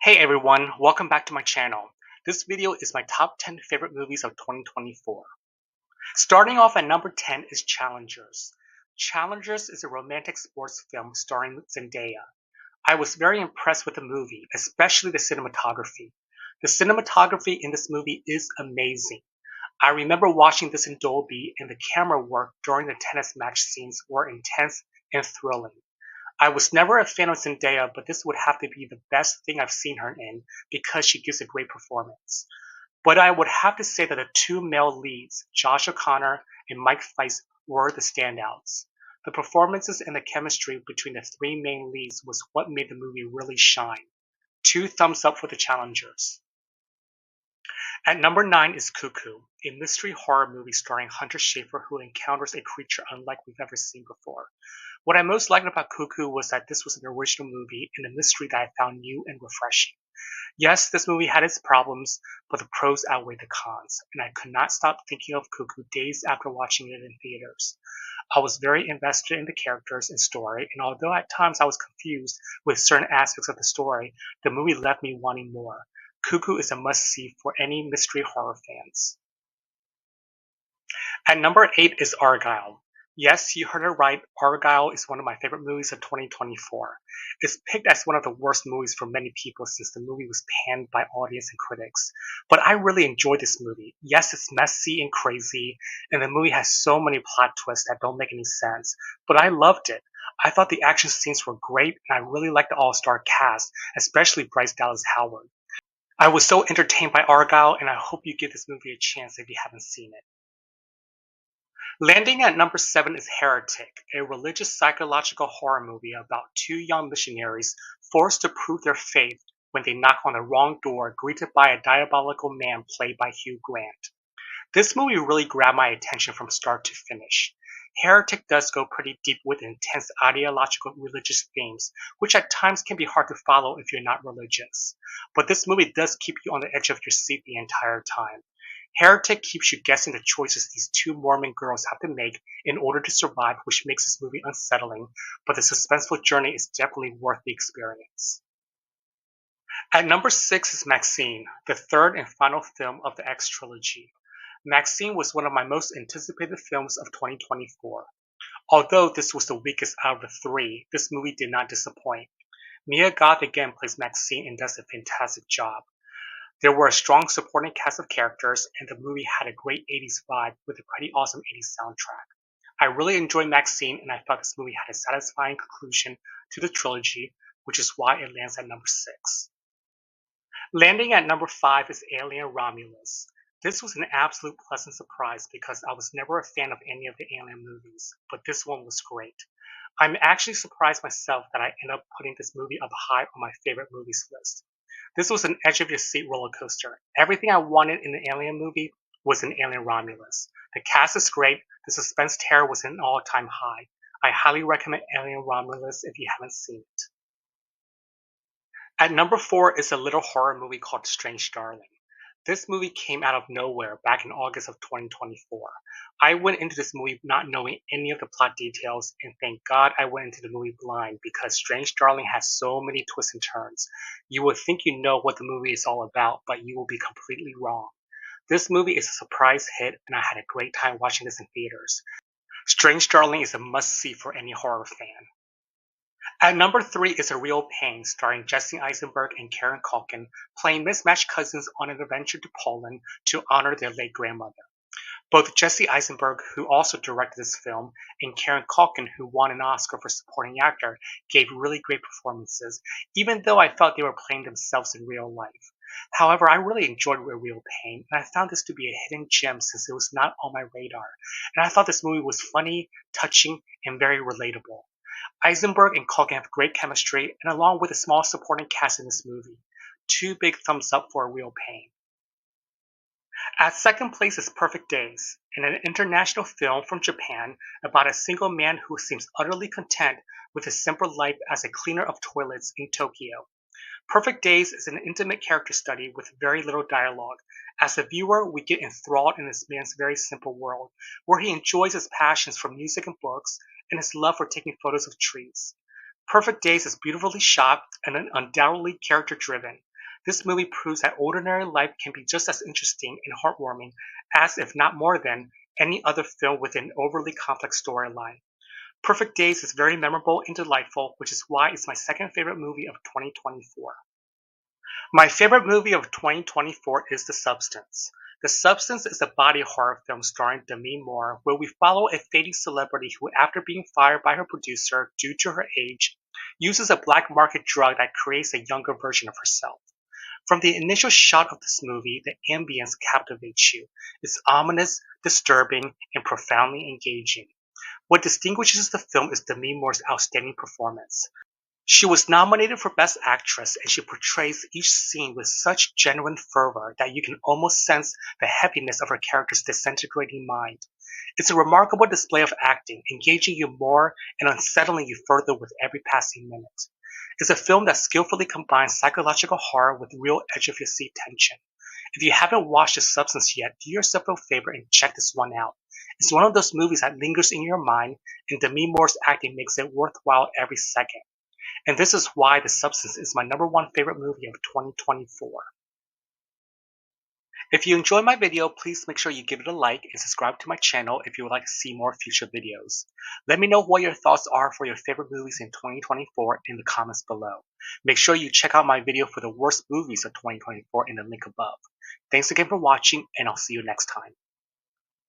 Hey everyone, welcome back to my channel. This video is my top 10 favorite movies of 2024. Starting off at number 10 is Challengers. Challengers is a romantic sports film starring Zendaya. I was very impressed with the movie, especially the cinematography. The cinematography in this movie is amazing. I remember watching this in Dolby, and the camera work during the tennis match scenes were intense and thrilling. I was never a fan of Zendaya, but this would have to be the best thing I've seen her in because she gives a great performance. But I would have to say that the two male leads, Josh O'Connor and Mike Feist, were the standouts. The performances and the chemistry between the three main leads was what made the movie really shine. Two thumbs up for the challengers. At number 9 is Cuckoo, a mystery horror movie starring Hunter Schafer who encounters a creature unlike we've ever seen before. What I most liked about Cuckoo was that this was an original movie and a mystery that I found new and refreshing. Yes, this movie had its problems, but the pros outweighed the cons, and I could not stop thinking of Cuckoo days after watching it in theaters. I was very invested in the characters and story, and although at times I was confused with certain aspects of the story, the movie left me wanting more. Cuckoo is a must-see for any mystery horror fans. At number 8 is Argylle. Yes, you heard it right, Argylle is one of my favorite movies of 2024. It's picked as one of the worst movies for many people since the movie was panned by audience and critics. But I really enjoyed this movie. Yes, it's messy and crazy, and the movie has so many plot twists that don't make any sense, but I loved it. I thought the action scenes were great, and I really liked the all-star cast, especially Bryce Dallas Howard. I was so entertained by Argylle, and I hope you give this movie a chance if you haven't seen it. Landing at number 7 is Heretic, a religious psychological horror movie about two young missionaries forced to prove their faith when they knock on the wrong door greeted by a diabolical man played by Hugh Grant. This movie really grabbed my attention from start to finish. Heretic does go pretty deep with intense ideological religious themes, which at times can be hard to follow if you're not religious. But this movie does keep you on the edge of your seat the entire time. Heretic keeps you guessing the choices these two Mormon girls have to make in order to survive, which makes this movie unsettling, but the suspenseful journey is definitely worth the experience. At number 6 is Maxine, the third and final film of the X trilogy. Maxine was one of my most anticipated films of 2024. Although this was the weakest out of the three, this movie did not disappoint. Mia Goth again plays Maxine and does a fantastic job. There were a strong supporting cast of characters, and the movie had a great 80s vibe with a pretty awesome 80s soundtrack. I really enjoyed Maxine, and I thought this movie had a satisfying conclusion to the trilogy, which is why it lands at number 6. Landing at number 5 is Alien Romulus. This was an absolute pleasant surprise because I was never a fan of any of the Alien movies, but this one was great. I'm actually surprised myself that I ended up putting this movie up high on my favorite movies list. This was an edge of your seat roller coaster. Everything I wanted in an Alien movie was in Alien Romulus. The cast is great, the suspense terror was an all time high. I highly recommend Alien Romulus if you haven't seen it. At number 4 is a little horror movie called Strange Darling. This movie came out of nowhere back in August of 2024. I went into this movie not knowing any of the plot details, and thank God I went into the movie blind because Strange Darling has so many twists and turns. You would think you know what the movie is all about, but you will be completely wrong. This movie is a surprise hit, and I had a great time watching this in theaters. Strange Darling is a must-see for any horror fan. At number 3 is A Real Pain, starring Jesse Eisenberg and Karen Culkin, playing mismatched cousins on an adventure to Poland to honor their late grandmother. Both Jesse Eisenberg, who also directed this film, and Karen Culkin, who won an Oscar for supporting actor, gave really great performances, even though I felt they were playing themselves in real life. However, I really enjoyed A Real Pain, and I found this to be a hidden gem since it was not on my radar, and I thought this movie was funny, touching, and very relatable. Eisenberg and Culkin have great chemistry, and along with a small supporting cast in this movie, two big thumbs up for A Real Pain. At second place is Perfect Days, an international film from Japan about a single man who seems utterly content with his simple life as a cleaner of toilets in Tokyo. Perfect Days is an intimate character study with very little dialogue. As a viewer, we get enthralled in this man's very simple world, where he enjoys his passions for music and books and his love for taking photos of trees. Perfect Days is beautifully shot and undoubtedly character driven. This movie proves that ordinary life can be just as interesting and heartwarming as, if not more than, any other film with an overly complex storyline. Perfect Days is very memorable and delightful, which is why it's my second favorite movie of 2024. My favorite movie of 2024 is The Substance. The Substance is a body horror film starring Demi Moore, where we follow a fading celebrity who, after being fired by her producer due to her age, uses a black market drug that creates a younger version of herself. From the initial shot of this movie, the ambience captivates you. It's ominous, disturbing, and profoundly engaging. What distinguishes the film is Demi Moore's outstanding performance. She was nominated for Best Actress, and she portrays each scene with such genuine fervor that you can almost sense the heaviness of her character's disintegrating mind. It's a remarkable display of acting, engaging you more and unsettling you further with every passing minute. It's a film that skillfully combines psychological horror with real edge-of-your-seat tension. If you haven't watched The Substance yet, do yourself a favor and check this one out. It's one of those movies that lingers in your mind, and Demi Moore's acting makes it worthwhile every second. And this is why The Substance is my number one favorite movie of 2024. If you enjoyed my video, please make sure you give it a like and subscribe to my channel if you would like to see more future videos. Let me know what your thoughts are for your favorite movies in 2024 in the comments below. Make sure you check out my video for the worst movies of 2024 in the link above. Thanks again for watching, and I'll see you next time.